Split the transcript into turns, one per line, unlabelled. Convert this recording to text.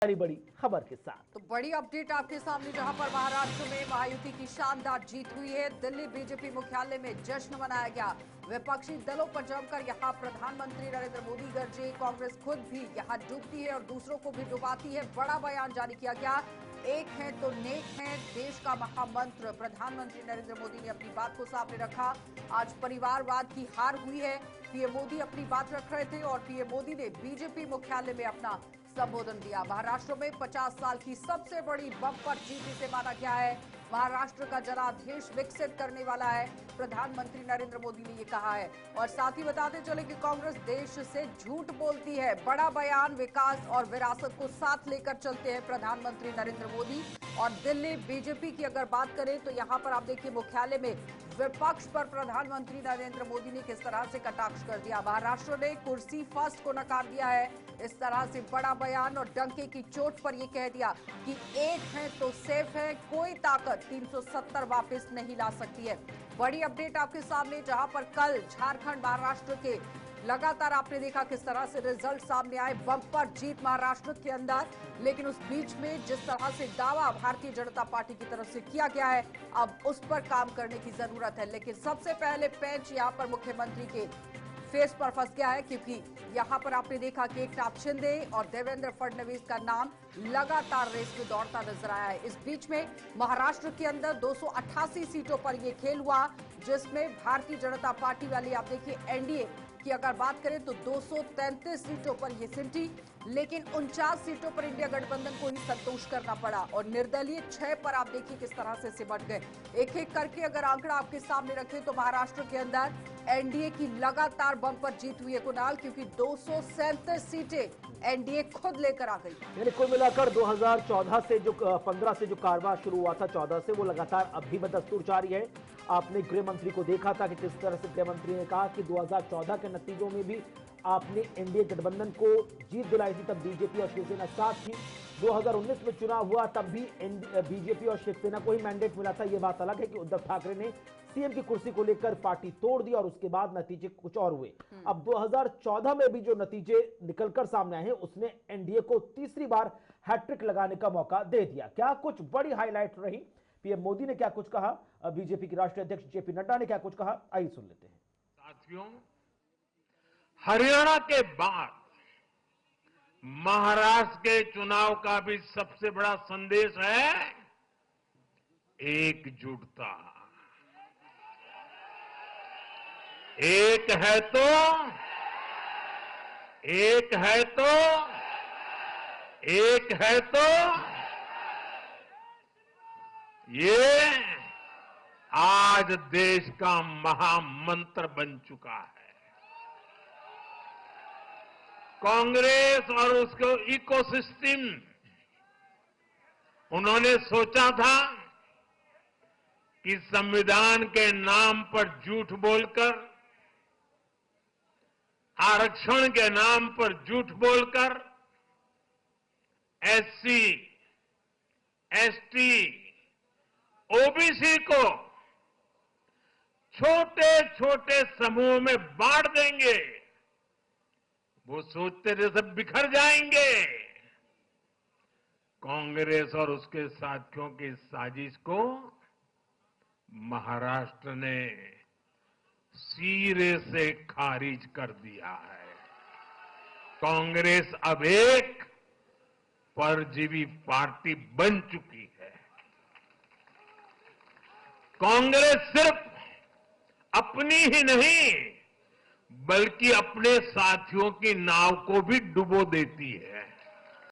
बड़ी खबर के साथ।
तो बड़ी अपडेट आपके सामने, जहां पर महाराष्ट्र में महायुति की शानदार जीत हुई है। दिल्ली बीजेपी मुख्यालय में जश्न मनाया गया। विपक्षी दलों पर जमकर यहां प्रधानमंत्री नरेंद्र मोदी गरजे। कांग्रेस खुद भी यहां डूबती है और दूसरों को भी डुबाती है। बड़ा बयान जारी किया गया। एक है तो नेक है, देश का महामंत्र। प्रधानमंत्री नरेंद्र मोदी ने अपनी बात को सामने रखा। आज परिवारवाद की हार हुई है। पीएम मोदी अपनी बात रख रहे थे और पीएम मोदी ने बीजेपी मुख्यालय में अपना संबोधन दिया। महाराष्ट्र में 50 साल की सबसे बड़ी बम्पर जीत इसे माना गया है। महाराष्ट्र का जनादेश विकसित करने वाला है, प्रधानमंत्री नरेंद्र मोदी ने ये कहा है। और साथ ही बताते चले कि कांग्रेस देश से झूठ बोलती है। बड़ा बयान, विकास और विरासत को साथ लेकर चलते हैं प्रधानमंत्री नरेंद्र मोदी। और दिल्ली बीजेपी की अगर बात करें तो यहां पर आप देखिए मुख्यालय में विपक्ष पर प्रधानमंत्री नरेंद्र मोदी ने किस तरह से कटाक्ष कर दिया। महाराष्ट्र ने कुर्सी फर्स्ट को नकार दिया है। इस तरह से बड़ा बयान और डंके की चोट पर यह कह दिया कि एक है तो सेफ है, कोई ताकत 370 वापस नहीं ला सकती है। बड़ी अपडेट आपके सामने, जहां पर कल झारखंड महाराष्ट्र के लगातार आपने देखा किस तरह से रिजल्ट सामने आए। बम्पर जीत महाराष्ट्र के अंदर, लेकिन उस बीच में जिस तरह से दावा भारतीय जनता पार्टी की तरफ से किया गया है, अब उस पर काम करने की जरूरत है। लेकिन सबसे पहले पेंच यहां पर मुख्यमंत्री के फेस पर फंस गया है, क्योंकि यहां पर आपने देखा कि एकनाथ शिंदे और देवेंद्र फडणवीस का नाम लगातार रेस में दौड़ता नजर आया है। इस बीच में महाराष्ट्र के अंदर 288 सीटों पर यह खेल हुआ, जिसमें भारतीय जनता पार्टी वाली आप देखिए एनडीए की अगर बात करें तो 233 सीटों पर यह सिमटी, लेकिन 49 सीटों पर इंडिया गठबंधन को ही संतोष करना पड़ा और निर्दलीय 6 पर आप देखिए किस तरह से सिमट गए। एक एक करके अगर आंकड़ा आपके सामने रखें तो महाराष्ट्र के अंदर एनडीए की लगातार बम्पर जीत हुई है कुणाल, क्योंकि 237 सीटें एनडीए खुद लेकर आ गई।
यानी कुल मिलाकर 2014 से जो 15 से जो कारवां शुरू हुआ था 14 से, वो लगातार अब भी बदस्तूर जारी है। आपने गृह मंत्री को देखा था कि किस तरह से गृह मंत्री ने कहा कि 2014 के नतीजों में भी आपने एनडीए गठबंधन को जीत दिलाई थी, तब बीजेपी और शिवसेना साथ थी। 2019 में चुनाव हुआ तब भी बीजेपी और शिवसेना को ही मैंडेट मिला था। यह बात अलग है कि उद्धव ठाकरे ने सीएम की कुर्सी को लेकर पार्टी तोड़ दी और उसके बाद नतीजे कुछ और हुए। अब 2014 में भी जो नतीजे निकलकर सामने आए हैं, उसने एनडीए को तीसरी बार हैट्रिक लगाने का मौका दे दिया। क्या कुछ बड़ी हाईलाइट रही, पीएम मोदी ने क्या कुछ कहा, बीजेपी के राष्ट्रीय अध्यक्ष जेपी नड्डा ने क्या कुछ कहा, आइए सुन लेते हैं।
साथियों, हरियाणा के बाद महाराष्ट्र के चुनाव का भी सबसे बड़ा संदेश है एकजुटता। एक है तो एक है तो एक है तो ये आज देश का महामंत्र बन चुका है। कांग्रेस और उसके इकोसिस्टम, उन्होंने सोचा था कि संविधान के नाम पर झूठ बोलकर, आरक्षण के नाम पर झूठ बोलकर एससी, एसटी, ओबीसी को छोटे छोटे समूह में बांट देंगे। वो सोचते थे सब बिखर जाएंगे। कांग्रेस और उसके साथियों की साजिश को महाराष्ट्र ने सिरे से खारिज कर दिया है। कांग्रेस अब एक परजीवी पार्टी बन चुकी है। कांग्रेस सिर्फ अपनी ही नहीं बल्कि अपने साथियों की नाव को भी डुबो देती है।